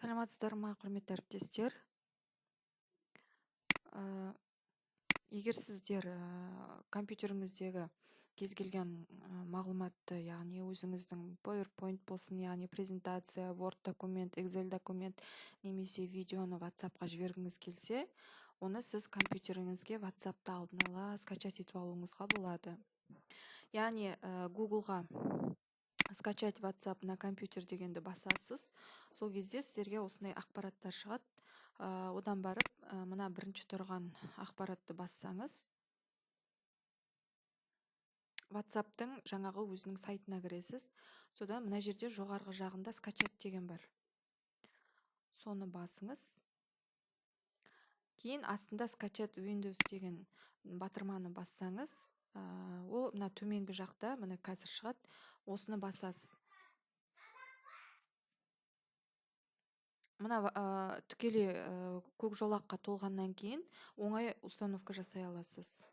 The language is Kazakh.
Саламатсыздар ма, құрметті әріптестер? Ә, Егер сіздер компьютеріңіздегі кез келген мағлұматты, яғни өзіңіздің PowerPoint болсын, яғни презентация, Word документ, Excel документ немесе видеоны WhatsApp-қа жібергіңіз келсе, оны сіз компьютеріңізге WhatsApp-та алдын ала скачать етіп алуыңызға болады. Яғни Google-ға скачать WhatsApp на компьютер дегенді басасыз. Сол кезде сіздерге осындай ақпараттар шығады. Одан барып, мына бірінші тұрған ақпаратты бассаңыз, WhatsApp-тың жаңағы өзінің сайтына кіресіз. Содан мына жерде жоғарғы жағында скачать деген бар. Соны басыңыз. Кейін астында скачать Windows деген батырманы бассаңыз, ол мына төменгі жақта, мына қазір шығады. Осыны басасыз. Мына тікелей көк жолаққа толғаннан кейін оңай установка жасай аласыз.